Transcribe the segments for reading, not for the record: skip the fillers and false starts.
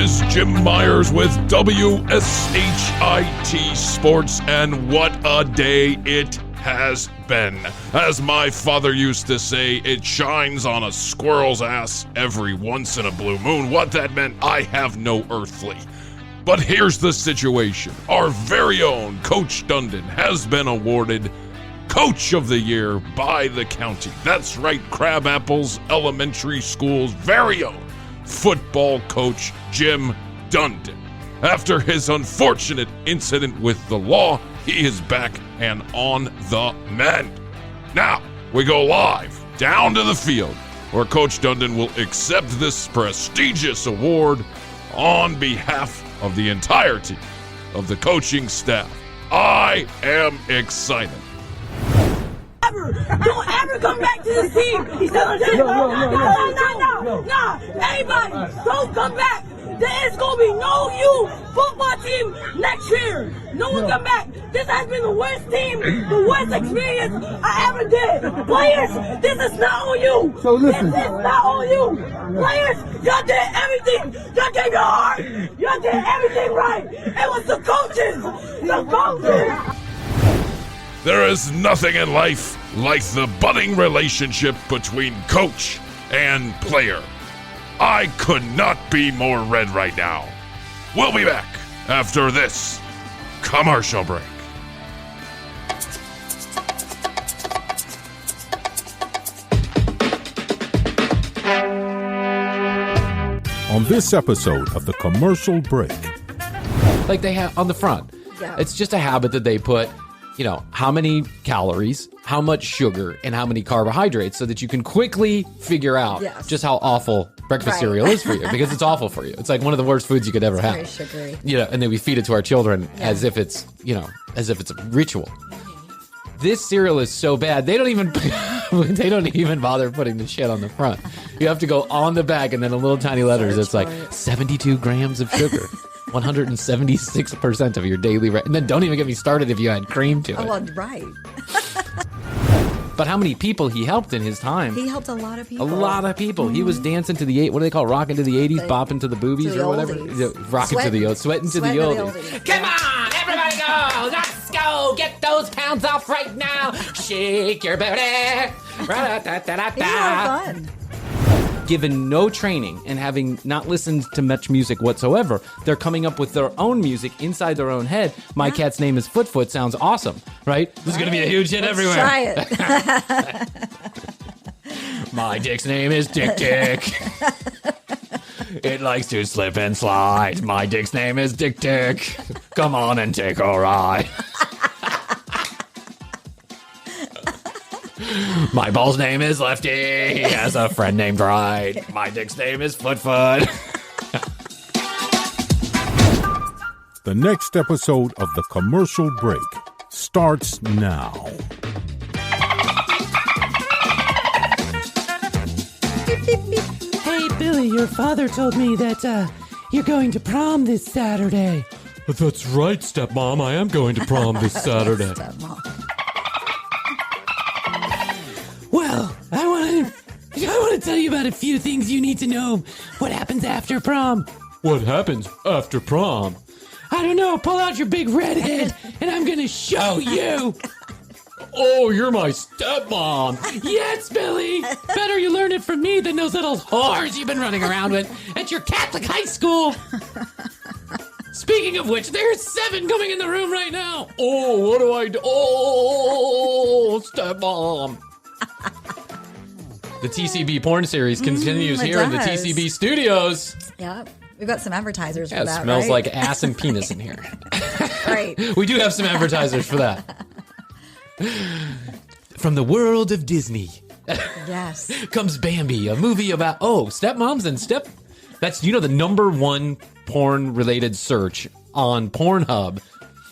is Jim Myers with WSHIT Sports, and what a day it has been. As my father used to say, it shines on a squirrel's ass every once in a blue moon. What that meant, I have no earthly. But here's the situation. Our very own Coach Dundon has been awarded Coach of the Year by the county. That's right, Crabapples Elementary School's very own football coach, Jim Dundon. After his unfortunate incident with the law, he is back and on the mend. Now, we go live down to the field where Coach Dundon will accept this prestigious award on behalf of the entirety of the coaching staff. I am excited. Don't ever come back to this team. No. Anybody, don't come back. There's going to be no youth football team next year. No one come back. This has been the worst team, the worst experience I ever did. Players, this is not on you. So listen. This is not on you. Players, y'all did everything. Y'all gave your heart. Y'all did everything right. It was the coaches. The coaches. There is nothing in life like the budding relationship between coach and player. I could not be more red right now. We'll be back after this commercial break. On this episode of the commercial break. Like they have on the front. Yeah. It's just a habit that they put, you know, how many calories, how much sugar, and how many carbohydrates so that you can quickly figure out just how awful breakfast cereal is for you, because it's awful for you. It's like one of the worst foods you could ever have. Very sugary. You know, and then we feed it to our children as if it's, you know, as if it's a ritual. This cereal is so bad, they don't even bother putting the shit on the front. You have to go on the back and then in little tiny letters, it's like 72 grams of sugar. 176% of your daily and then don't even get me started if you had cream to it. Oh, well, right. But how many people he helped in his time? He helped a lot of people. A lot of people. Mm-hmm. He was dancing to the what do they call it? Rocking to the 80s, bopping to the boobies or whatever. Rocking to the sweating to the oldies. Come on, everybody go. Let's go. Get those pounds off right now. Shake your booty. It's a lot of fun. Given no training and having not listened to much music whatsoever, they're coming up with their own music inside their own head. My cat's name is Foot sounds awesome, right? This is going to be a huge hit everywhere. Try it. My dick's name is Dick. It likes to slip and slide. My dick's name is Dick. Come on and take a ride. My ball's name is Lefty. He has a friend named Right. My dick's name is Foot. The next episode of the commercial break starts now. Hey, Billy, your father told me that you're going to prom this Saturday. That's right, stepmom. I am going to prom this Saturday. Well, I want to tell you about a few things you need to know. What happens after prom? What happens after prom? I don't know. Pull out your big red head, and I'm going to show you. Oh, you're my stepmom. Yes, Billy. Better you learn it from me than those little whores you've been running around with at your Catholic high school. Speaking of which, there's 7 coming in the room right now. Oh, what do I do? Oh, stepmom. The TCB porn series continues here in the TCB studios. Yeah, we've got some advertisers for that, it smells right? like ass and penis in here. Right. We do have some advertisers for that. From the world of Disney. Yes. Comes Bambi, a movie about, stepmoms and that's, the number one porn-related search on Pornhub.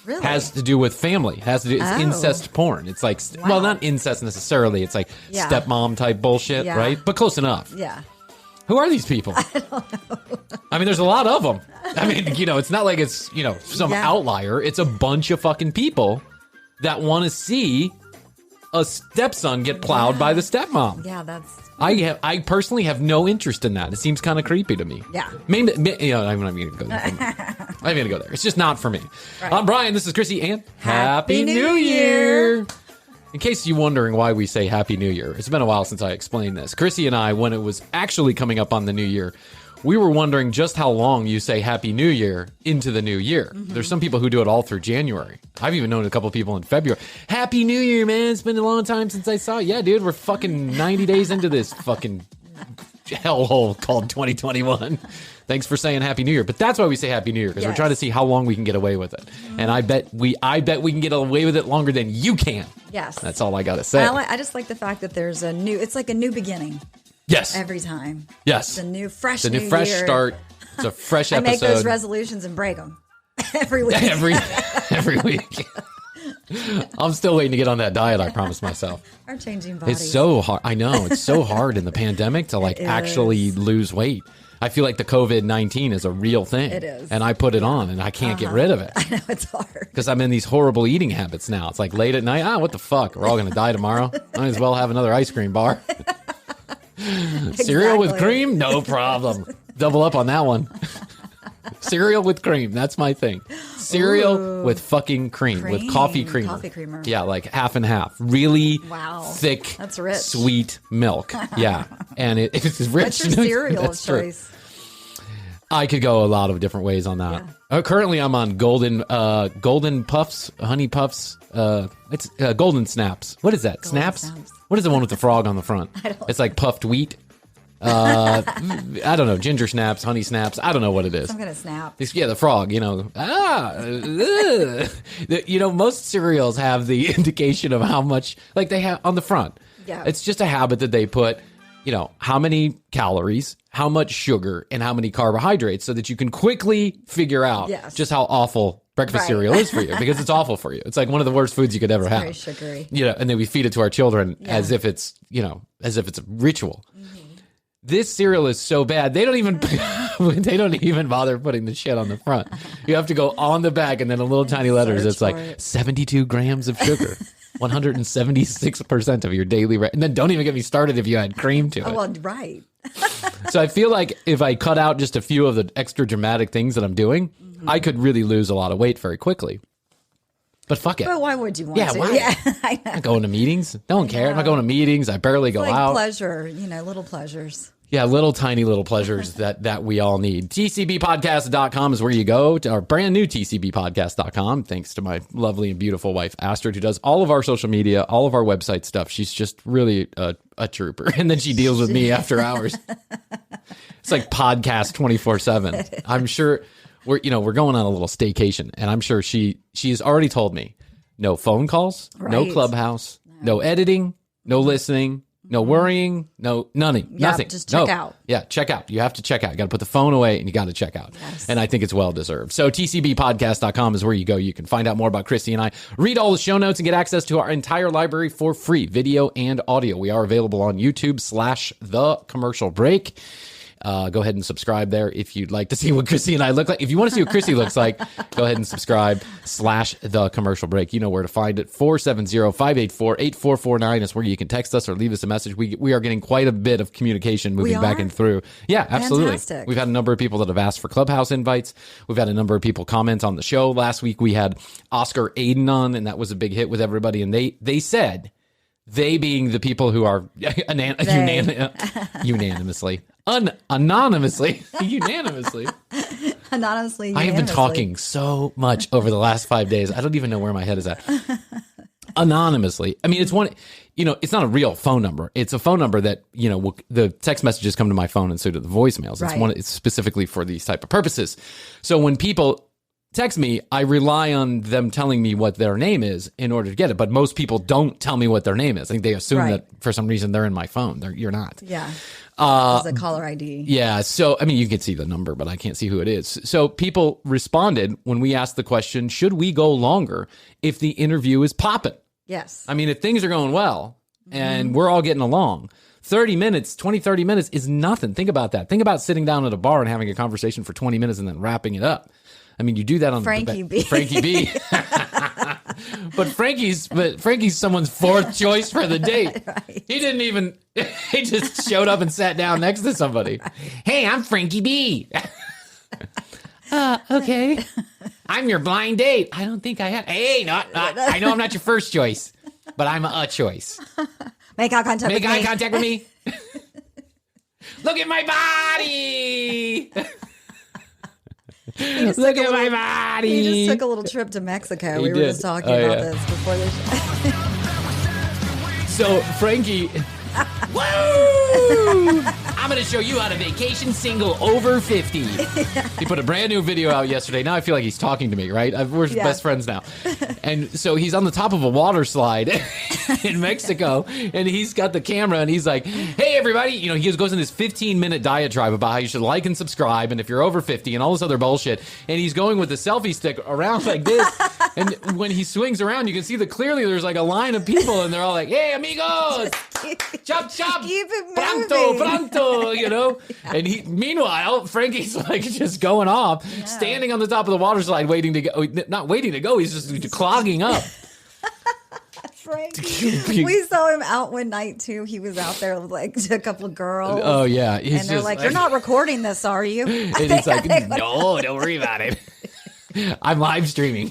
Really? Has to do with family. It's incest porn. It's like, well, not incest necessarily. It's like stepmom type bullshit, right? But close enough. Yeah. Who are these people? I don't know. I mean, there's a lot of them. I mean, it's not like it's, some outlier. It's a bunch of fucking people that want to see a stepson get plowed by the stepmom. Yeah, that's. I personally have no interest in that. It seems kind of creepy to me. Yeah. Maybe, I'm not even going to go there. I'm not even going to go there. It's just not for me. Right. I'm Bryan. This is Krissy, and Happy New Year. In case you're wondering why we say Happy New Year, it's been a while since I explained this. Krissy and I, when it was actually coming up on the New Year, we were wondering just how long you say Happy New Year into the new year. Mm-hmm. There's some people who do it all through January. I've even known a couple of people in February. Happy New Year, man. It's been a long time since I saw you. Yeah, dude, we're fucking 90 days into this fucking hellhole called 2021. Thanks for saying Happy New Year. But that's why we say Happy New Year, because we're trying to see how long we can get away with it. And I bet we can get away with it longer than you can. Yes. That's all I got to say. I just like the fact that there's it's like a new beginning. Yes. Every time. Yes. It's a new, fresh It's a new fresh year. start. It's a fresh I episode. make those resolutions and break them every week. every week. I'm still waiting to get on that diet I promised myself. Our changing bodies. It's so hard. I know. It's so hard in the pandemic to actually lose weight. I feel like the COVID-19 is a real thing. It is. And I put it on and I can't get rid of it. I know, it's hard. Because I'm in these horrible eating habits now. It's like late at night. What the fuck? We're all going to die tomorrow. Might as well have another ice cream bar. Cereal with cream? No problem. Double up on that one. Cereal with cream. That's my thing. Cereal with fucking cream. With coffee creamer. Coffee creamer. Yeah, like half and half. Really thick, that's rich. Sweet milk. Yeah. And it's rich. What's your cereal of choice? I could go a lot of different ways on that. Yeah. Currently, I'm on golden puffs, honey puffs. It's golden snaps. What is that? Snaps? What is the one with the frog on the front? It's like puffed wheat. I don't know. Ginger snaps, honey snaps. I don't know what it is. Some kind of snap. The frog. Most cereals have the indication of how much, like they have on the front. Yeah. It's just a habit that they put, how many calories, how much sugar, and how many carbohydrates, so that you can quickly figure out just how awful breakfast cereal is for you, because it's awful for you. It's like one of the worst foods you could ever have. Very sugary. And then we feed it to our children as if it's, as if it's a ritual. Mm-hmm. This cereal is so bad, they don't even bother putting the shit on the front. You have to go on the back and then in little tiny letters. It's like 72 grams of sugar, 176% of your daily and then don't even get me started if you add cream to it. Oh, well, right. So I feel like if I cut out just a few of the extra dramatic things that I'm doing, I could really lose a lot of weight very quickly. But fuck it. But why would you want to? Why? Yeah, I'm not going to meetings. No one cares. I'm not going to meetings. I barely go out. Pleasure, little pleasures. Yeah, tiny little pleasures that we all need. TCBpodcast.com is where you go to our brand new TCBpodcast.com. Thanks to my lovely and beautiful wife, Astrid, who does all of our social media, all of our website stuff. She's just really a trooper. And then she deals with me after hours. It's like podcast 24/7. I'm sure we're going on a little staycation, and I'm sure she's already told me no phone calls, no Clubhouse, no editing, no listening. No worrying, nothing. Just check out. Yeah, check out. You have to check out. You got to put the phone away and you got to check out. Yes. And I think it's well deserved. So tcbpodcast.com is where you go. You can find out more about Krissy and I, read all the show notes, and get access to our entire library for free, video and audio. We are available on YouTube/The Commercial Break. Go ahead and subscribe there if you'd like to see what Krissy and I look like. If you want to see what Krissy looks like, go ahead and subscribe /The Commercial Break. You know where to find it. 470-584-8449 is where you can text us or leave us a message. We are getting quite a bit of communication moving back and through. Yeah, absolutely. Fantastic. We've had a number of people that have asked for Clubhouse invites. We've had a number of people comment on the show. Last week we had Oscar Aiden on, and that was a big hit with everybody. And they said, they being the people who are unanimously. Anonymously. I have been talking so much over the last 5 days. I don't even know where my head is at. Anonymously. I mean, it's one, it's not a real phone number. It's a phone number that, the text messages come to my phone and so do the voicemails. It's specifically for these type of purposes. So when people text me, I rely on them telling me what their name is in order to get it. But most people don't tell me what their name is. I think they assume that for some reason they're in my phone. You're not. Yeah. It's a caller ID. Yeah. So, I mean, you can see the number, but I can't see who it is. So people responded when we asked the question, should we go longer if the interview is popping? Yes. I mean, if things are going well and we're all getting along, 30 minutes is nothing. Think about that. Think about sitting down at a bar and having a conversation for 20 minutes and then wrapping it up. I mean, you do that on Frankie B. Frankie B. But Frankie's someone's fourth choice for the date. Right. He didn't even. He just showed up and sat down next to somebody. Right. Hey, I'm Frankie B. Okay. I'm your blind date. I don't think I have. Hey, I know I'm not your first choice, but I'm a choice. Make eye contact with me. Make eye contact with me. Look at my body. Look at my body. He just took a little trip to Mexico. We were just talking about this before the show. So, Frankie... Woo! I'm going to show you how to vacation single over 50. He put a brand new video out yesterday. Now I feel like he's talking to me, right? We're best friends now. And so he's on the top of a water slide in Mexico, and he's got the camera, and he's like, hey, everybody. You know, he goes in this 15-minute diatribe about how you should like and subscribe, and if you're over 50, and all this other bullshit. And he's going with the selfie stick around like this. And when he swings around, you can see that clearly there's like a line of people, and they're all like, hey, amigos. Chop, chop, pronto, you know? Yeah. And meanwhile, Frankie's like just going off, standing on the top of the water slide, waiting to go. Not waiting to go, he's just clogging up. Frankie. We saw him out one night too. He was out there with like a couple of girls. Oh, yeah. And they're like, you're not recording this, are you? And he's like, no, don't worry about it. I'm live streaming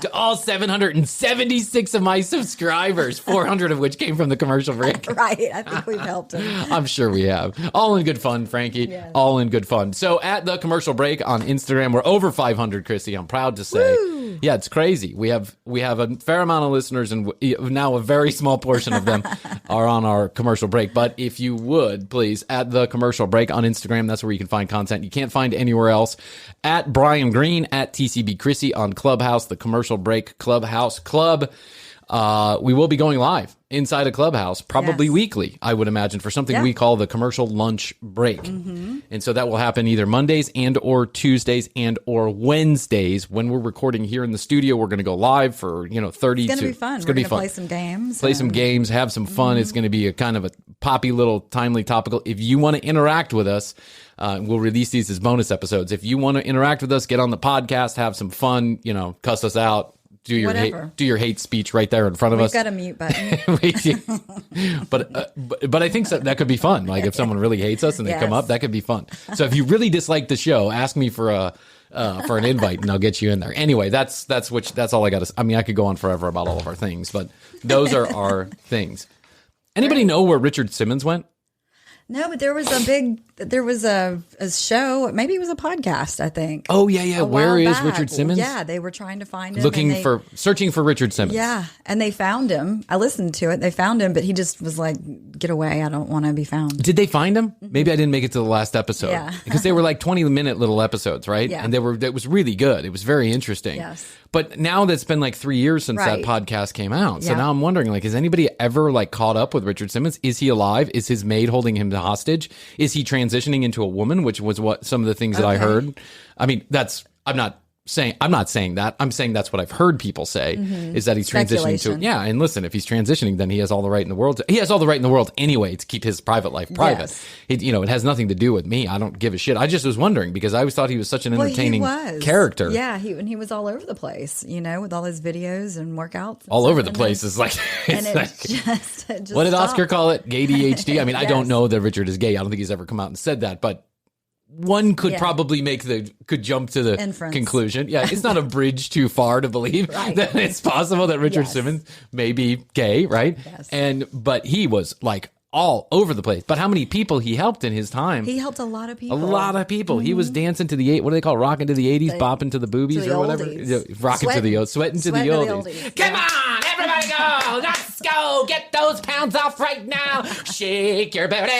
to all 776 of my subscribers, 400 of which came from the commercial break. Right. I think we've helped him. I'm sure we have. All in good fun, Frankie. Yes. All in good fun. So at the commercial break on Instagram, we're over 500, Krissy. I'm proud to say. Woo! Yeah, it's crazy. We have a fair amount of listeners, and now a very small portion of them are on our commercial break. But if you would, please, at the commercial break on Instagram, that's where you can find content you can't find anywhere else. At Bryan Green, at TCB Krissy on Clubhouse, the commercial break Clubhouse Club. We will be going live inside a Clubhouse, probably weekly, I would imagine, for something we call the commercial lunch break. Mm-hmm. And so that will happen either Mondays and or Tuesdays and or Wednesdays. When we're recording here in the studio, we're going to go live for, 30 It's going to be fun. We're going to play some games. Play some games, have some fun. Mm-hmm. It's going to be a kind of a poppy little timely topical. If you want to interact with us, we'll release these as bonus episodes. If you want to interact with us, get on the podcast, have some fun, cuss us out. Do your hate speech right there in front of us. We've got a mute button. But I think that could be fun. Like if someone really hates us and they come up, that could be fun. So if you really dislike the show, ask me for an invite and I'll get you in there. Anyway, that's all I got to say. I mean, I could go on forever about all of our things, but those are our things. Anybody know where Richard Simmons went? No, but there was a show. Maybe it was a podcast, I think. Oh, yeah. Where is Richard Simmons? Yeah, they were trying to find him. Searching for Richard Simmons. Yeah, and they found him. I listened to it. They found him, but he just was like, get away. I don't want to be found. Did they find him? Maybe I didn't make it to the last episode. Yeah. Because they were like 20-minute little episodes, right? Yeah. And it was really good. It was very interesting. Yes. But now that's been like 3 years since that podcast came out. So now I'm wondering, like, has anybody ever like caught up with Richard Simmons? Is he alive? Is his maid holding him hostage? Is he transitioning into a woman, which was what some of the things that I heard. I mean, I'm not saying that. I'm saying that's what I've heard people say is that he's transitioning to. Yeah, and listen, if he's transitioning, then he has all the right in the world. He has all the right in the world anyway to keep his private life private. Yes. It has nothing to do with me. I don't give a shit. I just was wondering because I always thought he was such an entertaining character. Yeah, he was all over the place, with all his videos and workouts. And all over the place is like. Just what did Oscar call it? Gay ADHD. I mean, I don't know that Richard is gay. I don't think he's ever come out and said that, but. One could probably could jump to the conclusion. Yeah, it's not a bridge too far to believe that it's possible that Richard Simmons may be gay, right? Yes. But he was like all over the place. But how many people he helped in his time? He helped a lot of people. Mm-hmm. He was dancing to the what do they call rocking to the 80s, bopping to the boobies or whatever. Rocking to the oldies, sweating to the oldies. Come on, everybody go. Let's go. Get those pounds off right now. Shake your booty.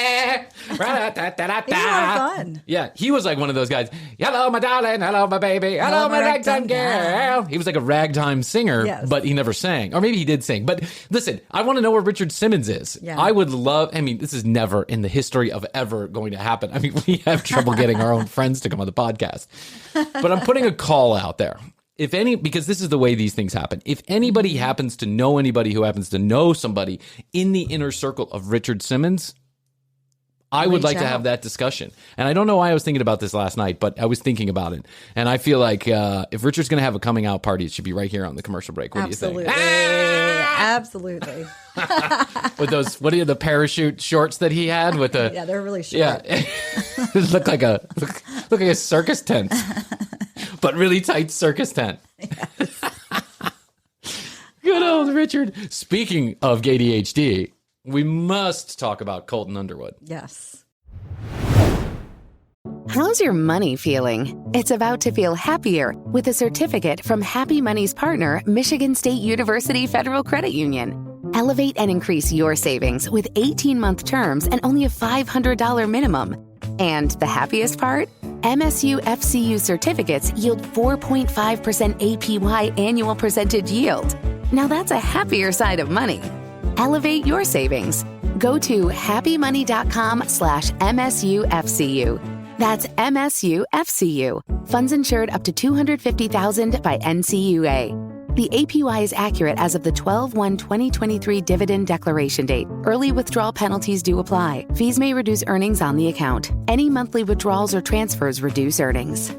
He's a lot of fun. Yeah, he was like one of those guys. Hello, my darling. Hello, my baby. Hello, my ragtime girl. He was like a ragtime singer, but he never sang. Or maybe he did sing. But listen, I want to know where Richard Simmons is. Yeah. I would love, this is never in the history of ever going to happen. I mean, we have trouble getting our own friends to come on the podcast. But I'm putting a call out there. Because this is the way these things happen. If anybody happens to know anybody who happens to know somebody in the inner circle of Richard Simmons, I would like to out. have that discussion. And I don't know why I was thinking about this last night, but I was thinking about it. And I feel like if Richard's going to have a coming out party, it should be right here on the commercial break. What do you think? Absolutely. With those, what are the parachute shorts that he had with the... Yeah, they're really short. Yeah. It looked like a circus tent, but really tight circus tent. Yes. Good old Richard. Speaking of ADHD, we must talk about Colton Underwood. Yes. How's your money feeling? It's about to feel happier with a certificate from Happy Money's partner, Michigan State University Federal Credit Union. Elevate and increase your savings with 18-month terms and only a $500 minimum. And the happiest part? MSU FCU certificates yield 4.5% APY annual percentage yield. Now that's a happier side of money. Elevate your savings. Go to happymoney.com/MSUFCU. That's MSUFCU. Funds insured up to $250,000 by NCUA. The APY is accurate as of the 12/1/2023 dividend declaration date. Early withdrawal penalties do apply. Fees may reduce earnings on the account. Any monthly withdrawals or transfers reduce earnings.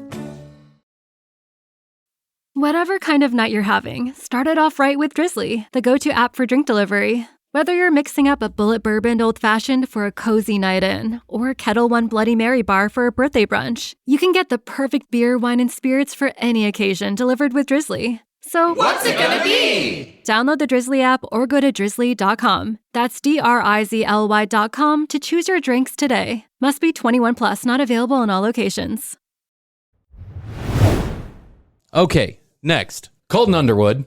Whatever kind of night you're having, start it off right with Drizzly, the go-to app for drink delivery. Whether you're mixing up a bullet bourbon old-fashioned for a cozy night in, or Kettle One Bloody Mary bar for a birthday brunch, you can get the perfect beer, wine, and spirits for any occasion delivered with Drizzly. So, what's it gonna be? Download the Drizzly app or go to drizzly.com. That's DRIZLY.com to choose your drinks today. Must be 21 plus, not available in all locations. Okay, next. Colton Underwood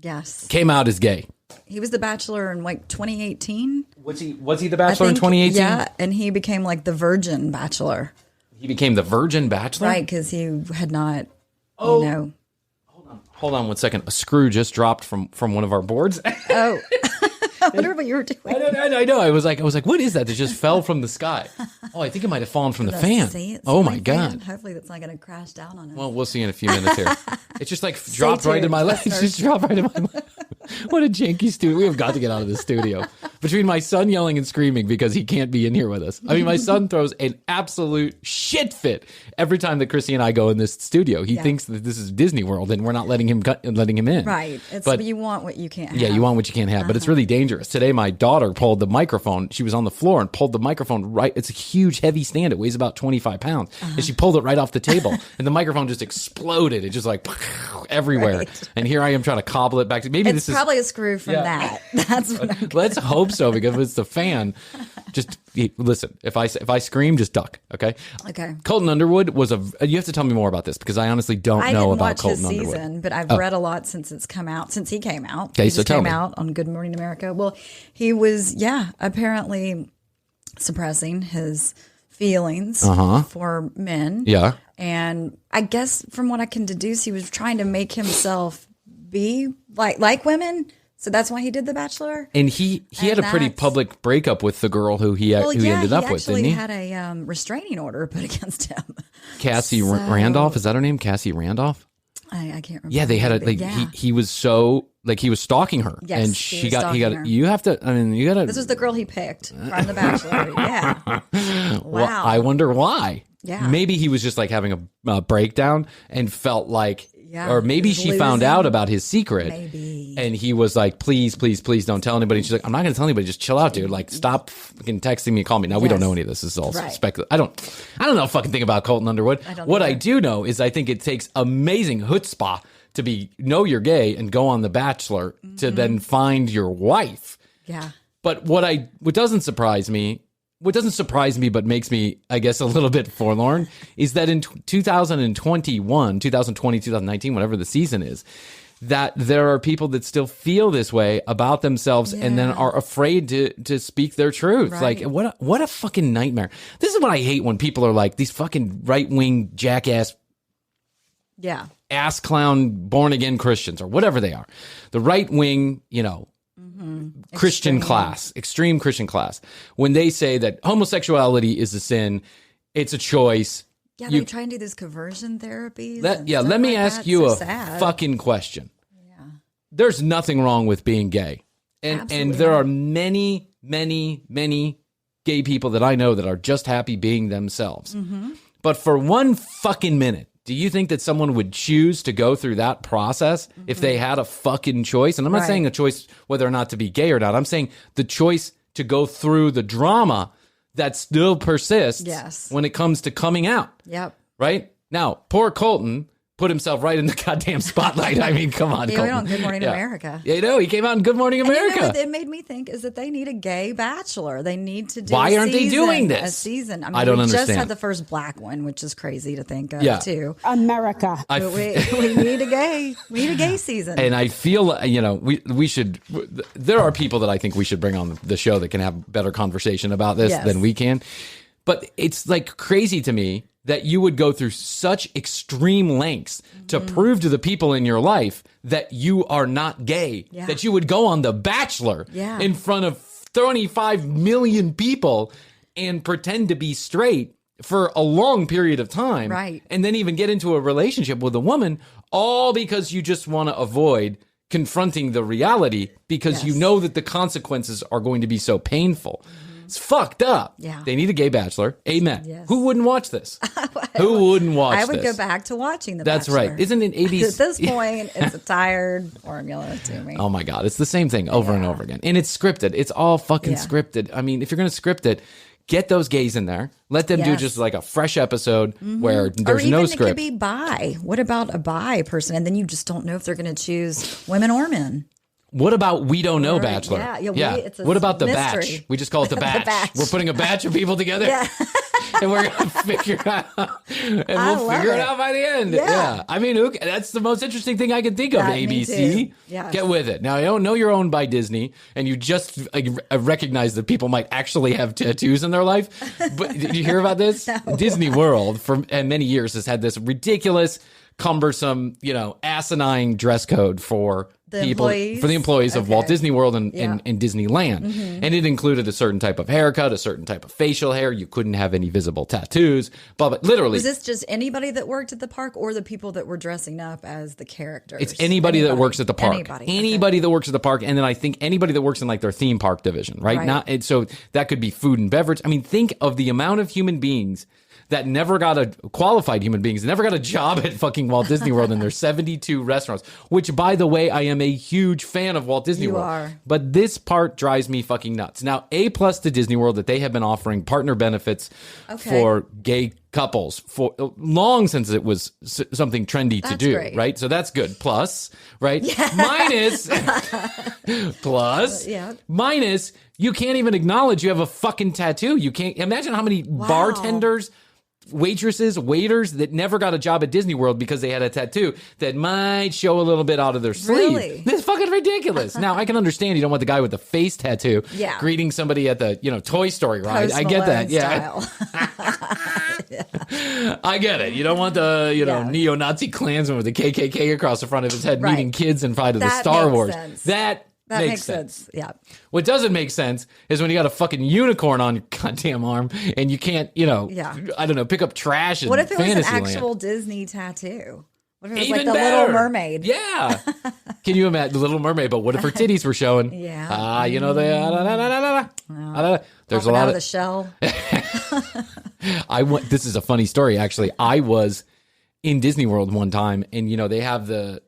Yes. came out as gay. He was the Bachelor in like 2018. Was he the Bachelor in 2018? Yeah, and he became like the Virgin Bachelor. He became the Virgin Bachelor? Right, because he had not, Hold on 1 second. A screw just dropped from one of our boards. Oh, I wonder what you were doing. I know. I was like, what is that? That just fell from the sky. Oh, I think it might have fallen from the fan. Oh my God. Hopefully that's not going to crash down on us. Well, we'll see in a few minutes here. It just like dropped right in my lap. It just dropped right in my lap. What a janky studio. We have got to get out of this studio. Between my son yelling and screaming because he can't be in here with us. I mean, my son throws an absolute shit fit every time that Krissy and I go in this studio. He thinks that this is Disney World and we're not letting him in. Right. But you want what you can't have. Yeah, you want what you can't have. But it's really dangerous. Today, my daughter pulled the microphone. She was on the floor and pulled the microphone right. It's a huge, heavy stand. It weighs about 25 pounds. And she pulled it right off the table. And the microphone just exploded. It just like everywhere. Right. And here I am trying to cobble it back. Maybe it's probably a screw from that. That's what Let's hope so, because if it's the fan, just listen. If I scream, just duck. Okay. Okay. Colton Underwood was you have to tell me more about this because I honestly don't know about Colton Underwood. I didn't watch his season, but I've read a lot since he came out. Okay, he so tell came me. out on Good Morning America. Well, he was apparently suppressing his feelings for men. Yeah. And I guess from what I can deduce, he was trying to make himself be like women. So that's why he did The Bachelor. And he had a pretty public breakup with the girl who he ended up with, didn't he? He had a restraining order put against him. Cassie Randolph, is that her name? Cassie Randolph? I can't remember. Yeah, they had he was so he was stalking her. Yes, and he got you have to, I mean, you got to. This was the girl he picked from The Bachelor. Yeah. Wow. Well, I wonder why. Yeah. Maybe he was just like having a breakdown and felt like, or maybe she losing. found out about his secret. Maybe. And he was like, please don't tell anybody. She's like, I'm not going to tell anybody. Just chill out, dude. Like, stop fucking texting me and call me. Now, we don't know any of this. This is all speculative. I don't know a fucking thing about Colton Underwood. I do know is I think it takes amazing chutzpah to know you're gay and go on The Bachelor to then find your wife. Yeah. But what doesn't surprise me but makes me, I guess, a little bit forlorn is that in 2020, 2019, whatever the season is, that there are people that still feel this way about themselves and then are afraid to speak their truth. Right. Like, what a fucking nightmare. This is what I hate when people are like these fucking right-wing jackass ass clown born-again Christians or whatever they are. The right-wing, Christian class, extreme Christian class, when they say that homosexuality is a sin, it's a choice. Yeah, they try and do this conversion therapies. Let me ask you a fucking question. Yeah. There's nothing wrong with being gay. And there are many, many, many gay people that I know that are just happy being themselves. But for one fucking minute, do you think that someone would choose to go through that process if they had a fucking choice? And I'm not saying a choice whether or not to be gay or not. I'm saying the choice to go through the drama that still persists when it comes to coming out. Yep. Right? Now, poor Colton put himself right in the goddamn spotlight. I mean, come on, He Colton. went on Good Morning America. Yeah, you know, he came out in Good Morning America. And you know what it made me think is that they need a gay bachelor. They need to do Why aren't they doing this? A season. I mean, I don't we understand. just had the first black one, which is crazy to think of, too. America. But we need a gay season. And I feel, you know, we should, there are people that I think we should bring on the show that can have better conversation about this than we can. But it's like crazy to me that you would go through such extreme lengths to prove to the people in your life that you are not gay, that you would go on The Bachelor in front of 25 million people and pretend to be straight for a long period of time. Right. And then even get into a relationship with a woman, all because you just want to avoid confronting the reality because you know that the consequences are going to be so painful. It's fucked up. Yeah. They need a gay bachelor. Amen. Yes. Who wouldn't watch this? Who wouldn't watch this? I would go back to watching The That's Bachelor. right. Isn't it ABC? At this point, it's a tired formula to me. Oh my God. It's the same thing over and over again. And it's scripted. It's all fucking scripted. I mean, if you're going to script it, get those gays in there. Let them do just like a fresh episode where there's no script. It could be bi. What about a bi person? And then you just don't know if they're going to choose women or men. What about We Don't Know Bachelor? It's a what about The mystery. Batch? We just call it The Batch. Batch. We're putting a batch of people together. And we're going to figure it out. And we'll figure it out by the end. Yeah. I mean, that's the most interesting thing I can think of, ABC. Yes. Get with it. Now, I don't know you're owned by Disney, and you just recognize that people might actually have tattoos in their life. But did you hear about this? No. Disney World, for many years, has had this ridiculous, cumbersome, asinine dress code for the employees of Walt Disney World and Disneyland. And it included a certain type of haircut, a certain type of facial hair. You couldn't have any visible tattoos. But literally. Was this just anybody that worked at the park or the people that were dressing up as the characters? It's anybody that works at the park. Anybody that works at the park. And then I think anybody that works in like their theme park division, right? So that could be food and beverage. I mean, think of the amount of human beings that never got qualified human beings, never got a job at fucking Walt Disney World, and there's 72 restaurants, which, by the way, I am a huge fan of Walt Disney World. You are. But this part drives me fucking nuts. Now, A+ to Disney World that they have been offering partner benefits for gay couples for long since it was something trendy to do, great. right? So that's good. Plus, right? Minus, you can't even acknowledge you have a fucking tattoo. You can't imagine how many bartenders, waitresses, waiters that never got a job at Disney World because they had a tattoo that might show a little bit out of their sleeve. Really? It's fucking ridiculous. Now, I can understand you don't want the guy with the face tattoo greeting somebody at the, Toy Story ride. Post I get that. Malone Yeah. I get it. You don't want the, neo-Nazi Klansman with the KKK across the front of his head meeting kids in front of the Star Wars. Sense. That makes sense. Yeah. What doesn't make sense is when you got a fucking unicorn on your goddamn arm and you can't, I don't know, pick up trash. What if it was an Fantasyland. actual Disney tattoo? What if it was Even like the better. Little Mermaid? Yeah. Can you imagine the Little Mermaid? But what if her titties were showing? Yeah. There's Popping a lot out of the shell. This is a funny story, actually. I was in Disney World one time, and they have the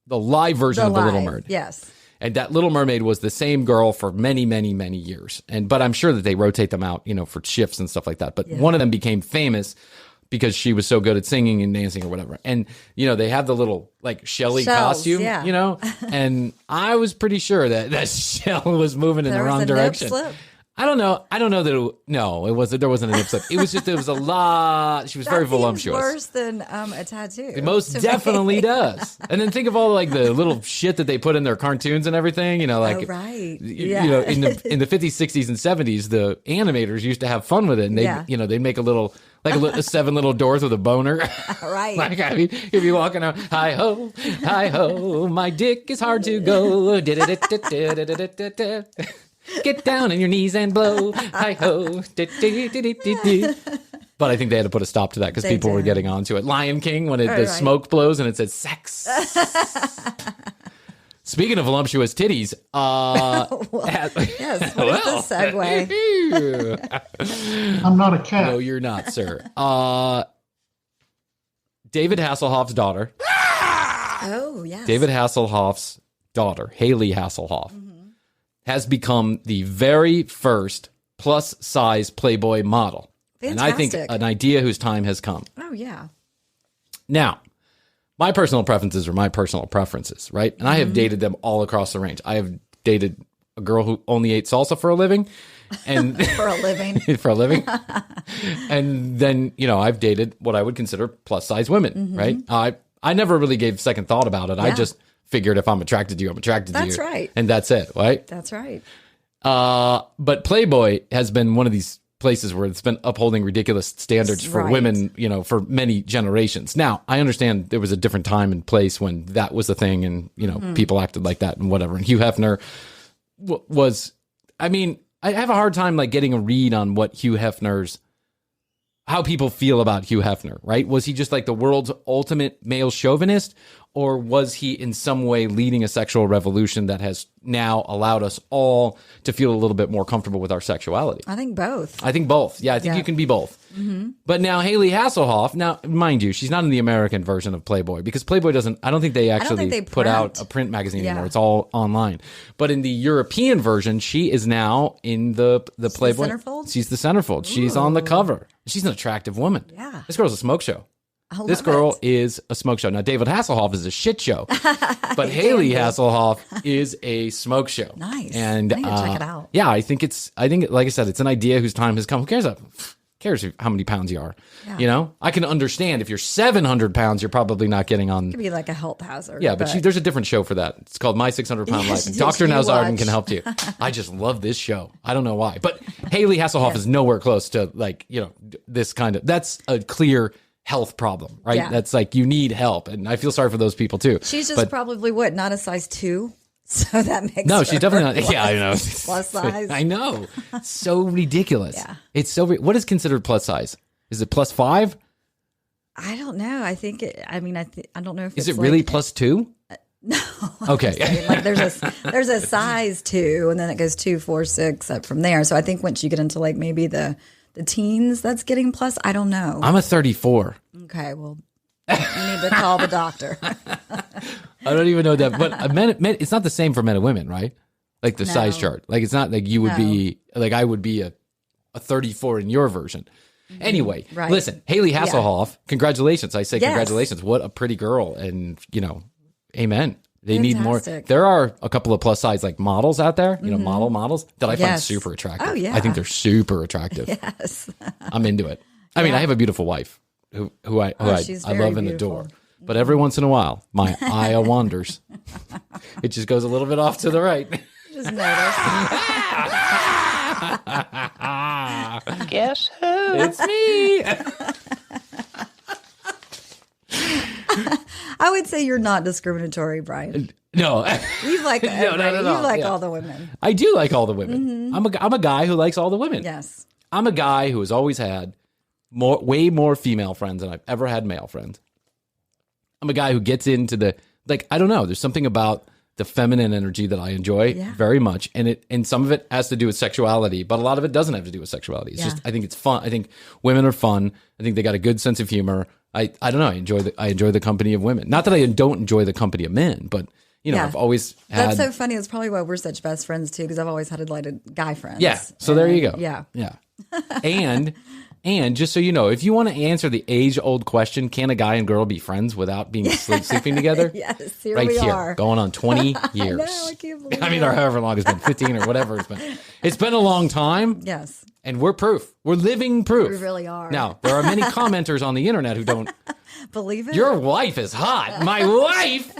live version of the Little Mermaid. Yes. And that Little Mermaid was the same girl for many, many, many years. But I'm sure that they rotate them out, for shifts and stuff like that. But one of them became famous because she was so good at singing and dancing or whatever. And, they have the little like Shelly costume, and I was pretty sure that Shell was moving in the wrong direction. Nip slip. I don't know that it wasn't. There wasn't a nip slip. It was just, there was a lot. She was very voluptuous. Worse than a tattoo. It most definitely does. And then think of all like the little shit that they put in their cartoons and everything. In the 50s, 60s, and 70s, the animators used to have fun with it, and they'd make a 7 little doors with a boner. Right. Like, I mean, you'd be walking out, hi ho, my dick is hard to go. Get down on your knees and blow. Hi ho. But I think they had to put a stop to that because people were getting onto it. Lion King, when the smoke blows and it says sex. Speaking of voluptuous titties, Yes. What is this segue? I'm not a cat. No, you're not, sir. David Hasselhoff's daughter. Oh, yes. David Hasselhoff's daughter, Haley Hasselhoff, has become the very first plus-size Playboy model. Fantastic. And I think an idea whose time has come. Oh, yeah. Now, my personal preferences are my personal preferences, right? And I have dated them all across the range. I have dated a girl who only ate salsa for a living. And For a living. for a living. And then, I've dated what I would consider plus-size women, right? I never really gave second thought about it. I just figured if I'm attracted to you, I'm attracted to you. That's right. And that's it, right? That's right. But Playboy has been one of these places where it's been upholding ridiculous standards for Right. women, for many generations. Now, I understand there was a different time and place when that was the thing and, people acted like that and whatever. And Hugh Hefner was, I have a hard time getting a read on what how people feel about Hugh Hefner, right? Was he just the world's ultimate male chauvinist, or was he in some way leading a sexual revolution that has now allowed us all to feel a little bit more comfortable with our sexuality? I think both. I think both. Yeah, I think you can be both. But now Haley Hasselhoff, now mind you, she's not in the American version of Playboy because Playboy I don't think they actually put out a print magazine anymore. It's all online. But in the European version, she is now in the Playboy. The centerfold? She's the centerfold. She's on the cover. She's an attractive woman. Yeah. This girl's a smoke show. This love girl it. is a smoke show. Now, David Hasselhoff is a shit show, but Haley Hasselhoff is a smoke show. Nice. And I need to check it out. Yeah, I think like I said, it's an idea whose time has come. Who cares how many pounds you are? Yeah. I can understand if you're 700 pounds, you're probably not getting on. It could be like a health hazard. Yeah, but there's a different show for that. It's called My 600 Pound Life. And Dr. you Nowzaradan watch. can help you. I just love this show. I don't know why. But Haley Hasselhoff is nowhere close to this kind of, that's a clear health problem, right? Yeah. That's you need help. And I feel sorry for those people too. She's just probably not a size 2. So that makes No, her she's definitely not. Yeah, I know. plus size. I know. It's so ridiculous. Yeah. It's so, what is considered plus size? Is it plus 5? I don't know. I think I don't know if Is it's it really plus 2? No. Okay. There's a size 2 and then it goes 2, 4, 6 up from there. So I think once you get into maybe the teens, that's getting plus. I don't know. I'm a 34. Okay, well, you need to call the doctor. I don't even know that. But men, it's not the same for men and women, right? The size chart. It's not you would be, I would be a 34 in your version. Anyway, Right. Listen, Haley Hasselhoff, congratulations. I say Yes. congratulations. What a pretty girl. And, amen. They need more. Fantastic. There are a couple of plus size models out there, models that I find Yes. super attractive. Oh, yeah. I think they're super attractive. Yes. I'm into it. I mean, I have a beautiful wife who I she's I very love and beautiful. adore. But every once in a while, my eye wanders. It just goes a little bit off to the right. Just notice. Guess who? It's me. I would say you're not discriminatory, Brian. No. You like everybody. no. You like Yeah. all the women. I do like all the women. I'm a guy who likes all the women. Yes. I'm a guy who has always had way more female friends than I've ever had male friends. I'm a guy who gets into the I don't know. There's something about the feminine energy that I enjoy very much, and some of it has to do with sexuality, but a lot of it doesn't have to do with sexuality. It's just I think it's fun. I think women are fun. I think they got a good sense of humor. I don't know. I enjoy the company of women. Not that I don't enjoy the company of men, but I've always had. That's so funny. It's probably why we're such best friends too, because I've always had a lot of guy friends. Yeah. So there you go. Yeah. And just so you know, if you want to answer the age-old question, can a guy and girl be friends without being sleeping together? Yes, here right we here, are. going on 20 years. I can't believe I mean, or however long it's been, 15 or whatever it's been. It's been a long time. Yes. And we're proof. We're living proof. We really are. Now, there are many commenters on the internet who don't believe it. Your wife is hot. My wife?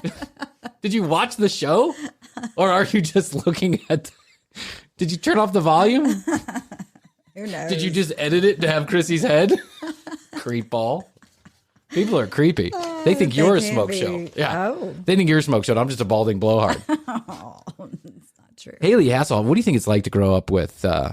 Did you watch the show? Or are you just looking at... Did you turn off the volume? Who knows? Did you just edit it to have Krissy's head? Creep ball. People are creepy. They think you're a smoke show. Yeah. Oh. They think you're a smoke show. And I'm just a balding blowhard. Oh, it's not true. Haley Hasselhoff, what do you think it's like to grow up with David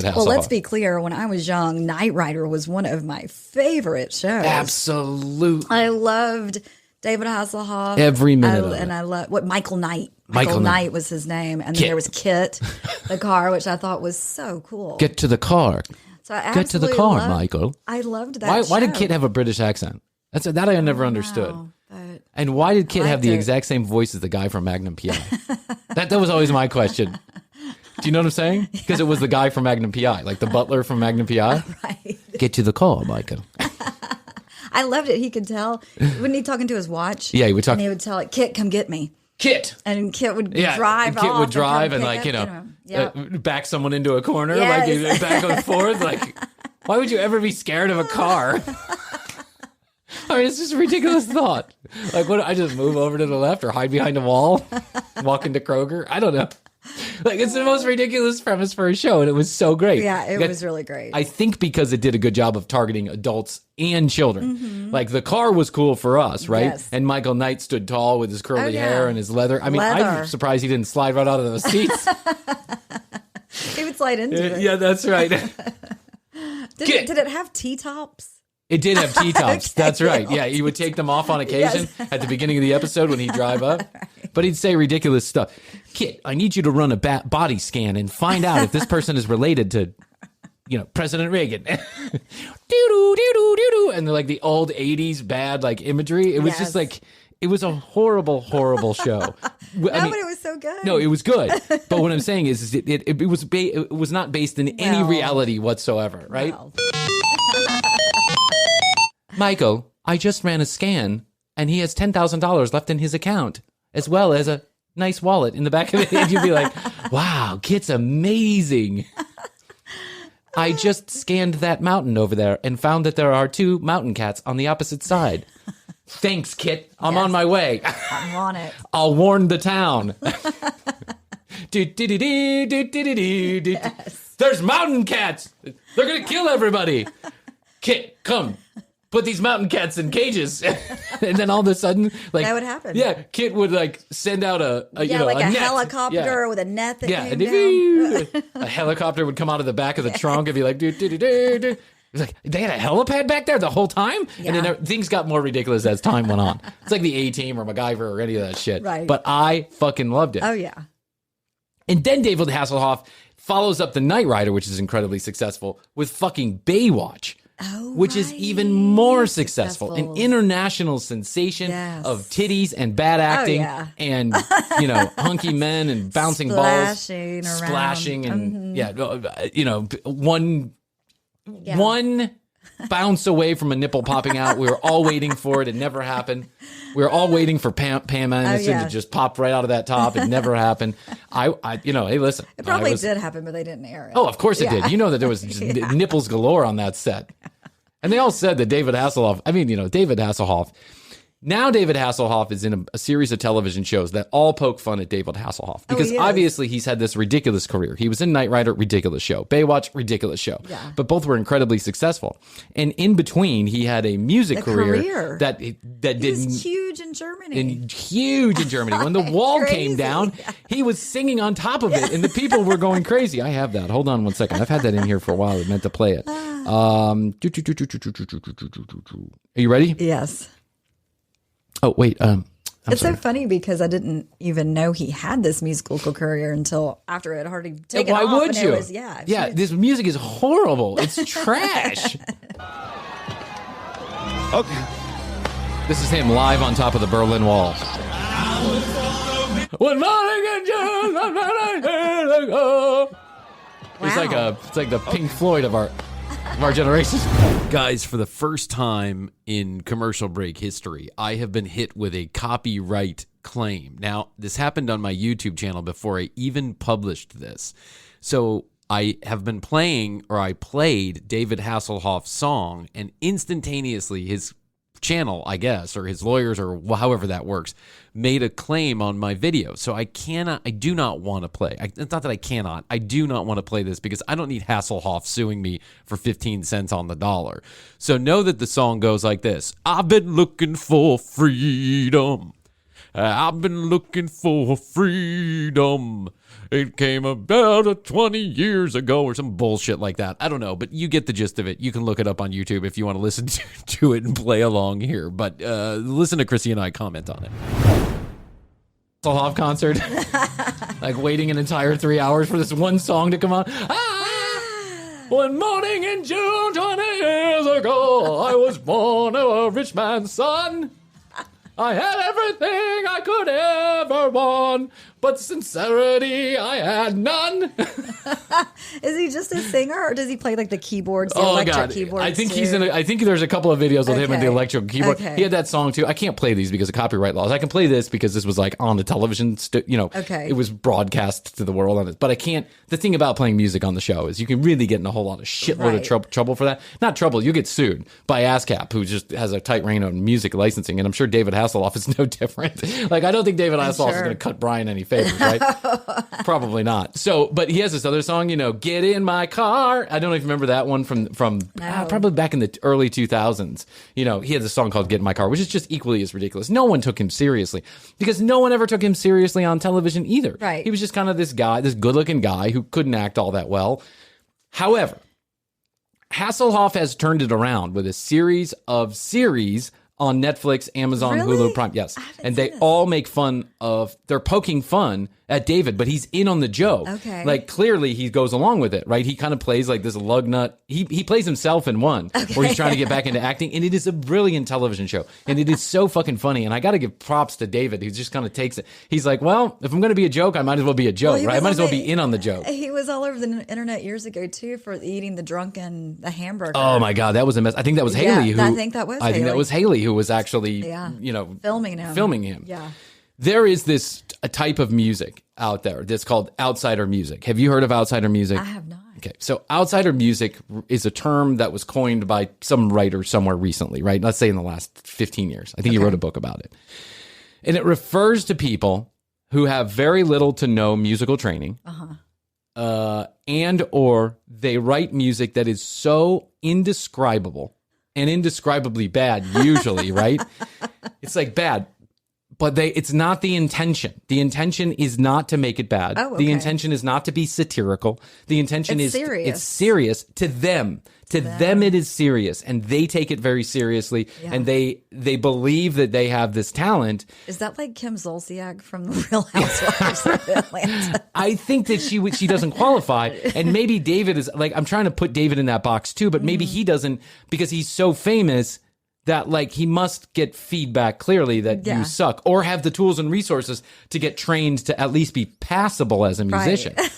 Hasselhoff? Well, let's be clear. When I was young, Knight Rider was one of my favorite shows. Absolutely. I loved David Hasselhoff. Every minute of it. And I love Michael Knight. Michael Knight was his name. And then there was Kit, the car, which I thought was so cool. Get to the car. So I Get to the car, Michael. I loved that Why did Kit have a British accent? That I never understood. But And why did Kit have the it. exact same voice as the guy from Magnum PI? that was always my question. Do you know what I'm saying? Because it was the guy from Magnum PI, like the butler from Magnum PI. Right. Get to the car, Michael. I loved it. He could tell. Wouldn't he talking to his watch? Yeah, he would talk. And he would tell it, Kit, come get me. Kit. And Kit would Yeah, drive Kit off. would drive and come like, pick up, back someone into a corner, Yes. like back and forth. Like, why would you ever be scared of a car? I mean, it's just a ridiculous thought. Like, what? I just move over to the left or hide behind a wall, walk into Kroger. I don't know. Like, it's the most ridiculous premise for a show, and it was so great. Yeah, it was really great. I think because it did a good job of targeting adults and children. Mm-hmm. Like, the car was cool for us, right? Yes. And Michael Knight stood tall with his curly yeah. hair and his leather. I mean, Leather. I'm surprised he didn't slide right out of those seats. He would slide into it. Yeah, that's right. Did it have T-tops? It did have T-tops. Okay. That's right. Yeah, he would take them off on occasion at the beginning of the episode when he'd drive up. Right. But he'd say ridiculous stuff. Kit, I need you to run a body scan and find out if this person is related to, President Reagan. Doo-doo. And like the old 80s bad like imagery. It was just like, it was a horrible, horrible show. But it was so good. No, it was good. But what I'm saying is it was not based in any reality whatsoever, right? No. Michael, I just ran a scan, and he has $10,000 left in his account, as well as a nice wallet in the back of it. And you'd be like, wow, Kit's amazing. I just scanned that mountain over there and found that there are 2 mountain cats on the opposite side. Thanks, Kit. I'm on my way. I'm on it. I'll warn the town. Yes. There's mountain cats. They're going to kill everybody. Kit, come. Put these mountain cats in cages. And then all of a sudden, like, that would happen. Yeah, Kit would like send out a like a net. helicopter with a net that came down. A helicopter would come out of the back of the trunk and be like, It's like, they had a helipad back there the whole time? Yeah. And then things got more ridiculous as time went on. It's like the A-Team or MacGyver or any of that shit. Right. But I fucking loved it. Oh, yeah. And then David Hasselhoff follows up The Knight Rider, which is incredibly successful, with fucking Baywatch. Oh, which is even more successful. An international sensation Yes. of titties and bad acting and, hunky men and bouncing balls. Splashing around. And, one bounce away from a nipple popping out. We were all waiting for it. It never happened. We were all waiting for Pam Anderson to just pop right out of that top. It never happened. Hey, listen. It probably did happen, but they didn't air it. Oh, of course it did. You know that there was just nipples galore on that set. And they all said that David Hasselhoff, David Hasselhoff. Now David Hasselhoff is in a series of television shows that all poke fun at David Hasselhoff. Because obviously he's had this ridiculous career. He was in Knight Rider, ridiculous show. Baywatch, ridiculous show. Yeah. But both were incredibly successful. And in between, he had a music career that did huge in Germany. Huge in Germany. When the wall came down, he was singing on top of it, and the people were going crazy. I have that. Hold on one second. I've had that in here for a while. I meant to play it. Are you ready? Yes. Oh, wait. It's so funny because I didn't even know he had this musical career until after it had already taken off. Why would you? This music is horrible. It's trash. Okay. This is him live on top of the Berlin Wall. One morning in June, it's like the Pink Floyd of our generation. Guys, for the first time in commercial break history, I have been hit with a copyright claim. Now, this happened on my YouTube channel before I even published this. So I have been I played David Hasselhoff's song, and instantaneously his channel, I guess, or his lawyers, or however that works, made a claim on my video. So I do not want to play. It's not that I cannot. I do not want to play this because I don't need Hasselhoff suing me for 15 cents on the dollar. So know that the song goes like this. I've been looking for freedom. I've been looking for freedom. It came about 20 years ago or some bullshit like that. I don't know, but you get the gist of it. You can look it up on YouTube if you want to listen to it and play along here. But listen to Krissy and I comment on it. Hasseloff concert. Like waiting an entire 3 hours for this one song to come on. One morning in June 20 years ago, I was born a rich man's son. I had everything I could ever want, but sincerity I had none. Is he just a singer, or does he play like the keyboards, the electric keyboards? I think he's in. I think there's a couple of videos with him and the electric keyboard. Okay. He had that song too. I can't play these because of copyright laws. I can play this because this was like on the television. It was broadcast to the world on it. But I can't. The thing about playing music on the show is you can really get in a whole lot of shitload of trouble for that. Not trouble. You get sued by ASCAP, who just has a tight rein on music licensing, and I'm sure David Hasseloff is no different. Like I don't think David Hasseloff is going to cut Bryan any favors, right? Probably not. So, but he has this other song, Get in My Car. I don't know if you remember that one from probably back in the early 2000s. He had this song called Get in My Car, which is just equally as ridiculous. No one took him seriously because no one ever took him seriously on television either. Right. He was just kind of this guy, this good-looking guy who couldn't act all that well. However, Hasseloff has turned it around with a series on Netflix, Amazon, Hulu, Prime. Yes. And they all make fun of, they're poking fun at David, but he's in on the joke. Okay. Like clearly he goes along with it, right? He kind of plays like this lug nut. He plays himself in one where he's trying to get back into acting. And it is a brilliant television show. And it is so fucking funny. And I got to give props to David, who just kind of takes it. He's like, well, if I'm going to be a joke, I might as well be a joke, right? I might as well be in on the joke. He was all over the internet years ago too for eating the hamburger. Oh my God, that was a mess. I think that was Haley. I think that was Haley who was actually, filming him. Yeah. There is a type of music out there that's called outsider music. Have you heard of outsider music? I have not. Okay. So outsider music is a term that was coined by some writer somewhere recently, right? Let's say in the last 15 years. I think he wrote a book about it. And it refers to people who have very little to no musical training. And or they write music that is so indescribable and indescribably bad, usually, right? It's like bad. But it's not the intention. The intention is not to make it bad. Oh, okay. The intention is not to be satirical. The intention is serious. It's serious to them. To them it is serious, and they take it very seriously, and they believe that they have this talent. Is that like Kim Zolciak from The Real Housewives of Atlanta? I think that she doesn't qualify, and maybe David is like, I'm trying to put David in that box too, but maybe he doesn't because he's so famous that like he must get feedback clearly that you suck, or have the tools and resources to get trained to at least be passable as a musician. Right.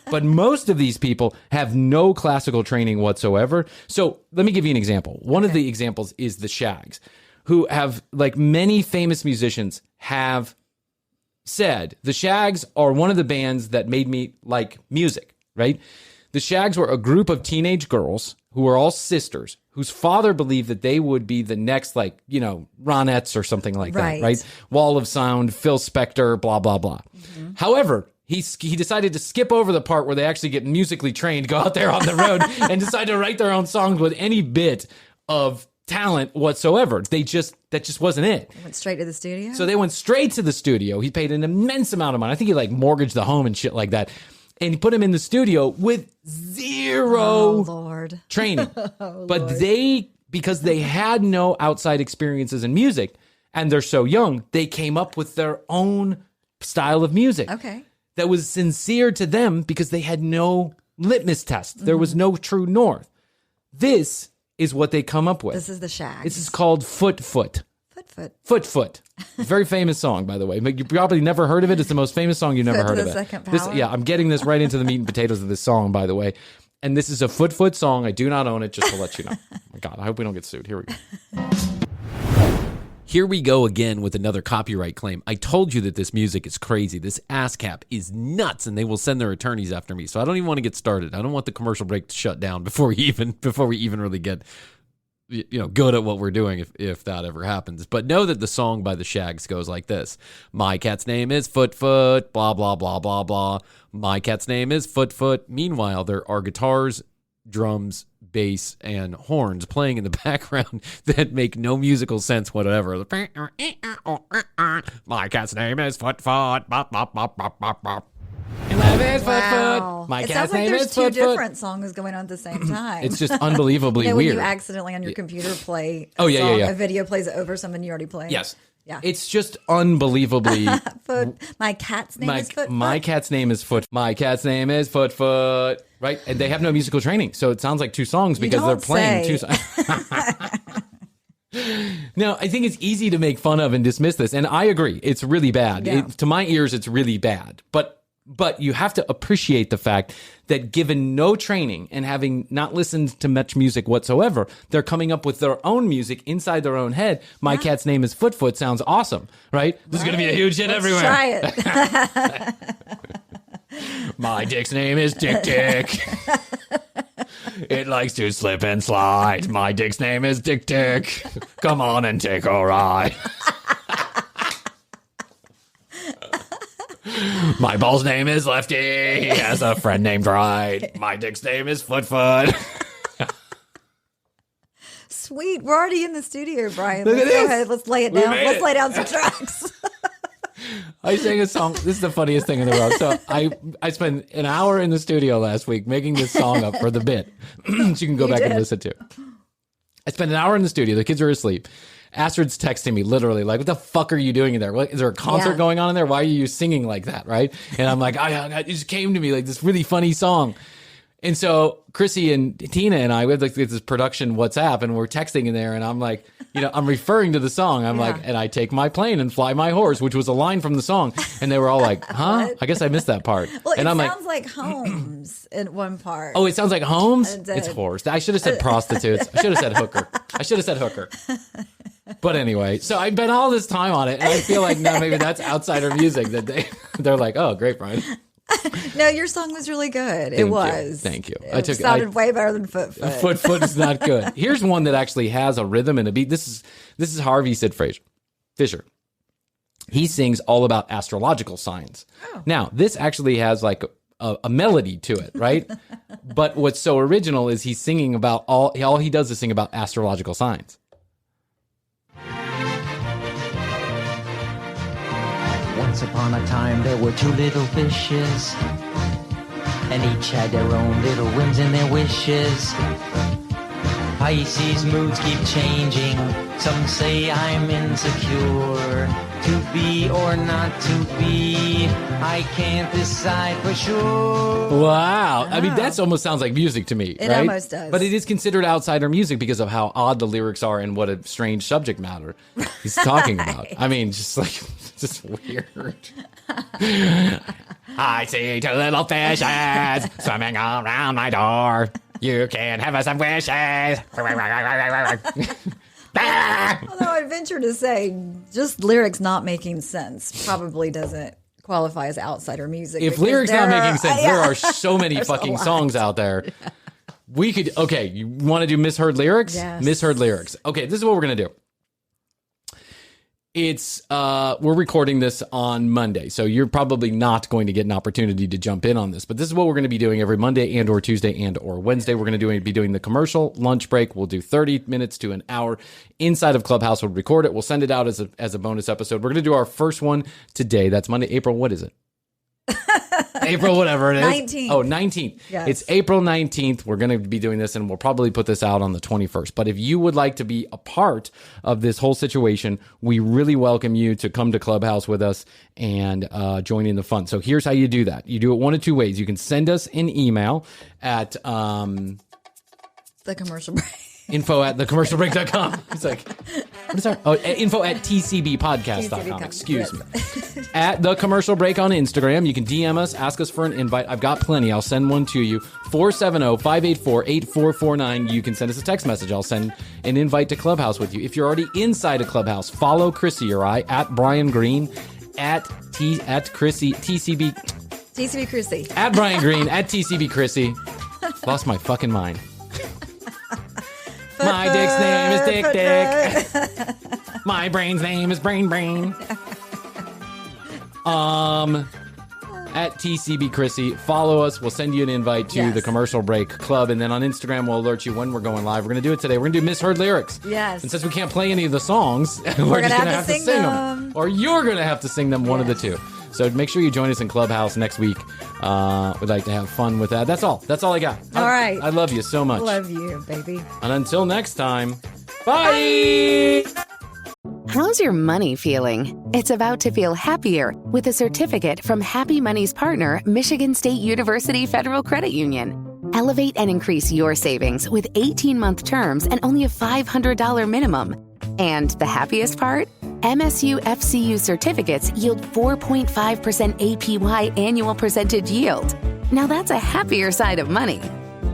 But most of these people have no classical training whatsoever. So let me give you an example. One of the examples is the Shags, who have, like many famous musicians have said, the Shags are one of the bands that made me like music, right? The Shags were a group of teenage girls who were all sisters, whose father believed that they would be the next, like, Ronettes or something like that, right? Wall of Sound, Phil Spector, blah, blah, blah. Mm-hmm. However, he decided to skip over the part where they actually get musically trained, go out there on the road, and decide to write their own songs with any bit of talent whatsoever. That just wasn't it. They went straight to the studio? So they went straight to the studio. He paid an immense amount of money. I think he like mortgaged the home and shit like that. And he put him in the studio with zero training. But because they had no outside experiences in music, and they're so young, they came up with their own style of music. Okay. That was sincere to them because they had no litmus test. There was no true north. This is what they come up with. This is the Shags. This is called Foot. Foot. Very famous song, by the way. You probably never heard of it. It's the most famous song you've never heard of it. Second power. I'm getting this right into the meat and potatoes of this song, by the way. And this is a Foot song. I do not own it, just to let you know. Oh my God, I hope we don't get sued. Here we go. Here we go again with another copyright claim. I told you that this music is crazy. This ASCAP is nuts, and they will send their attorneys after me. So I don't even want to get started. I don't want the commercial break to shut down before we even really get good at what we're doing if that ever happens. But know that the song by the Shags goes like this. My cat's name is Foot, blah, blah, blah, blah, blah. My cat's name is Foot. Meanwhile, there are guitars, drums, bass and horns playing in the background that make no musical sense whatever. My cat's name is Foot. Bop, bop, bop, bop, bop, bop. My name is Foot. My cat's name is Foot. It sounds like there's two different songs going on at the same time. It's just unbelievably when weird. You accidentally on your computer play a video plays over something you already played. Yes. Yeah. It's just unbelievably. Foot. My cat's name is Foot. My cat's name is Foot. My cat's name is Foot. Right? And they have no musical training. So it sounds like two songs because they're playing two songs. No, I think it's easy to make fun of and dismiss this. And I agree. It's really bad. Yeah. To my ears, it's really bad. But you have to appreciate the fact that given no training and having not listened to much music whatsoever, they're coming up with their own music inside their own head. My cat's name is Foot sounds awesome, right? This is going to be a huge hit everywhere. Try it. My dick's name is Dick. It likes to slip and slide. My dick's name is Dick. Come on and take a ride. My ball's name is Lefty. He has a friend named Right. My dick's name is Foot. Sweet. We're already in the studio, Brian. Look at Let's go this. ahead. Let's lay it We down. made Let's it. lay down some tracks. I sang a song. This is the funniest thing in the world. So I spent an hour in the studio last week making this song up for the bit. So you can go back and listen to. I spent an hour in the studio. The kids are asleep. Astrid's texting me literally like, what the fuck are you doing in there? What, is there a concert going on in there? Why are you singing like that, right? And I'm like, it just came to me like this really funny song. And so Krissy and Tina and I, we have like this production WhatsApp and we're texting in there and I'm like, I'm referring to the song. I'm like, and I take my plane and fly my horse, which was a line from the song. And they were all like, huh? I guess I missed that part. Well, and it I'm sounds like Holmes in one part. Oh, it sounds like Holmes? It It's did. horse. I should have said prostitutes. I should have said hooker. But anyway, so I spent all this time on it, and I feel like now maybe that's outsider music that they're like, oh, great, Brian. No, your song was really good. It was. Thank you. It sounded way better than Foot. Foot is not good. Here's one that actually has a rhythm and a beat. This is Harvey Sid Fisher. He sings all about astrological signs. Oh. Now, this actually has like a melody to it, right? But what's so original is he's singing about all he does is sing about astrological signs. Once upon a time there were two little fishes, and each had their own little whims and their wishes. Pisces moods keep changing. Some say I'm insecure. To be or not to be, I can't decide for sure. Wow. I mean, that almost sounds like music to me, It right? almost does. But it is considered outsider music because of how odd the lyrics are and what a strange subject matter he's talking about. I mean, just weird. I see two little fishes swimming around my door. You can have some wishes. Although I'd venture to say, just lyrics not making sense probably doesn't qualify as outsider music. If lyrics not making sense, there are so many fucking lot. songs out there. We could, you want to do misheard lyrics? Yes. Misheard lyrics. Okay, this is what we're going to do. It's, we're recording this on Monday, so you're probably not going to get an opportunity to jump in on this, but this is what we're going to be doing every Monday and or Tuesday and or Wednesday. We're going to be doing the commercial lunch break. We'll do 30 minutes to an hour inside of Clubhouse. We'll record it. We'll send it out as a bonus episode. We're going to do our first one today. That's Monday, April, what is it? April, whatever it is. 19th. Oh, 19th. Yes. It's April 19th. We're going to be doing this, and we'll probably put this out on the 21st. But if you would like to be a part of this whole situation, we really welcome you to come to Clubhouse with us and join in the fun. So here's how you do that. You do it one of two ways. You can send us an email at The commercial break. info@thecommercialbreak.com. It's like, what is our, info@tcbpodcast.com. Excuse me. At The Commercial Break on Instagram. You can DM us, ask us for an invite. I've got plenty. I'll send one to you. 470-584-8449. You can send us a text message. I'll send an invite to Clubhouse with you. If you're already inside a Clubhouse, follow Krissy or I at Bryan Green, at Krissy, TCB Krissy. At Bryan Green, at TCB Krissy. Lost my fucking mind. My dick's name is Dick. My brain's name is Brain. at TCB Krissy. Follow us. We'll send you an invite to the Commercial Break Club. And then on Instagram, we'll alert you when we're going live. We're going to do it today. We're going to do misheard lyrics. Yes. And since we can't play any of the songs, we're just going to have to sing them. Or you're going to have to sing them, one of the two. So make sure you join us in Clubhouse next week. We'd like to have fun with that. That's all. That's all I got. All right. I love you so much. Love you, baby. And until next time, bye! How's your money feeling? It's about to feel happier with a certificate from Happy Money's partner, Michigan State University Federal Credit Union. Elevate and increase your savings with 18-month terms and only a $500 minimum. And the happiest part? MSU FCU certificates yield 4.5% APY annual percentage yield. Now that's a happier side of money.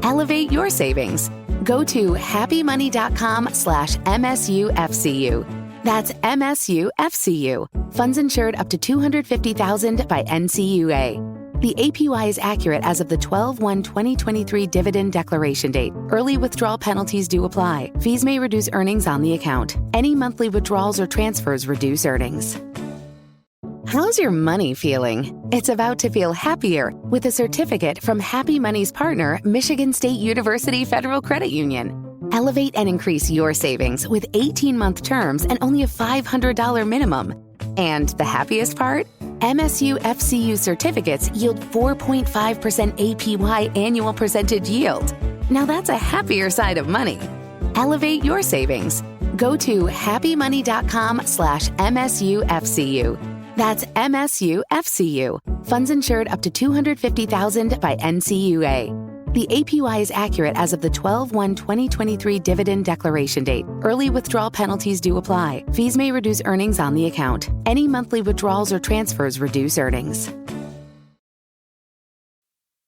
Elevate your savings. Go to happymoney.com/MSUFCU. That's MSUFCU. Funds insured up to $250,000 by NCUA. The APY is accurate as of the 12/1/2023 dividend declaration date. Early withdrawal penalties do apply. Fees may reduce earnings on the account. Any monthly withdrawals or transfers reduce earnings. How's your money feeling? It's about to feel happier with a certificate from Happy Money's partner, Michigan State University Federal Credit Union. Elevate and increase your savings with 18-month terms and only a $500 minimum. And the happiest part? MSU FCU certificates yield 4.5% APY annual percentage yield. Now that's a happier side of money. Elevate your savings. Go to happymoney.com/MSUFCU. That's MSUFCU. Funds insured up to $250,000 by NCUA. The APY is accurate as of the 12/1/2023 dividend declaration date. Early withdrawal penalties do apply. Fees may reduce earnings on the account. Any monthly withdrawals or transfers reduce earnings.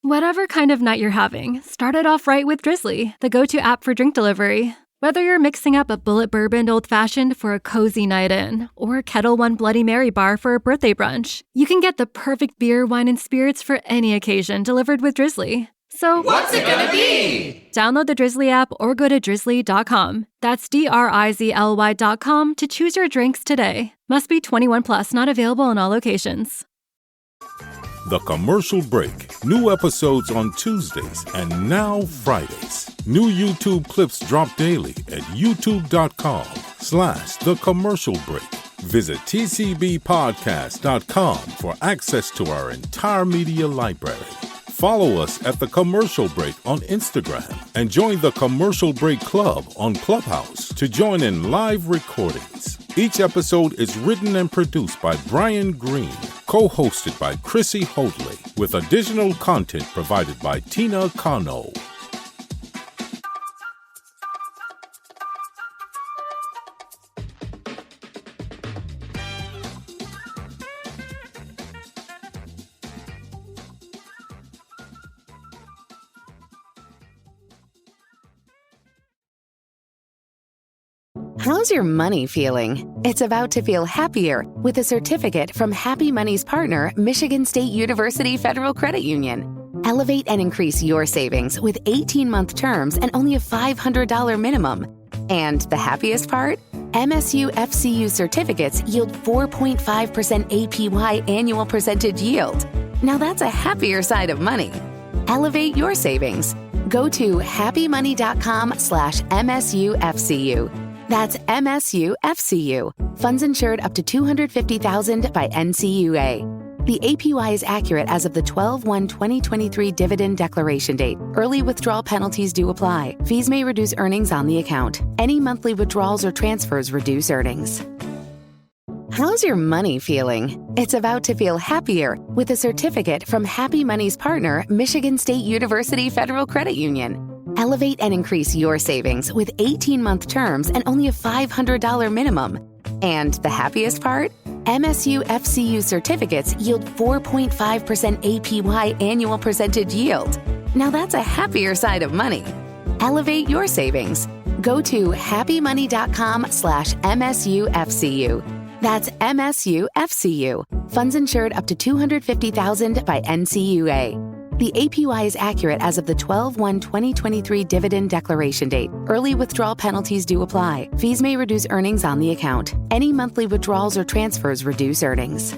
Whatever kind of night you're having, start it off right with Drizzly, the go-to app for drink delivery. Whether you're mixing up a bullet bourbon old-fashioned for a cozy night in, or a Kettle One Bloody Mary bar for a birthday brunch, you can get the perfect beer, wine, and spirits for any occasion delivered with Drizzly. So, what's it gonna be? Download the Drizzly app or go to drizzly.com. That's DRIZLY.com to choose your drinks today. Must be 21 plus, not available in all locations. The Commercial Break. New episodes on Tuesdays and now Fridays. New YouTube clips drop daily at youtube.com/The Commercial Break. Visit tcbpodcast.com for access to our entire media library. Follow us at The Commercial Break on Instagram and join the Commercial Break Club on Clubhouse to join in live recordings. Each episode is written and produced by Brian Green, co-hosted by Chrissy Hoadley, with additional content provided by Tina Cano. How's your money feeling? It's about to feel happier with a certificate from Happy Money's partner, Michigan State University Federal Credit Union. Elevate and increase your savings with 18-month terms and only a $500 minimum. And the happiest part? MSU FCU certificates yield 4.5% APY annual percentage yield. Now that's a happier side of money. Elevate your savings. Go to happymoney.com/MSUFCU. That's MSUFCU. Funds insured up to $250,000 by NCUA. The APY is accurate as of the 12/1/2023 dividend declaration date. Early withdrawal penalties do apply. Fees may reduce earnings on the account. Any monthly withdrawals or transfers reduce earnings. How's your money feeling? It's about to feel happier with a certificate from Happy Money's partner, Michigan State University Federal Credit Union. Elevate and increase your savings with 18-month terms and only a $500 minimum. And the happiest part? MSU FCU certificates yield 4.5% APY annual percentage yield. Now that's a happier side of money. Elevate your savings. Go to happymoney.com/MSUFCU. That's MSUFCU. Funds insured up to $250,000 by NCUA. The APY is accurate as of the 12/1/2023 dividend declaration date. Early withdrawal penalties do apply. Fees may reduce earnings on the account. Any monthly withdrawals or transfers reduce earnings.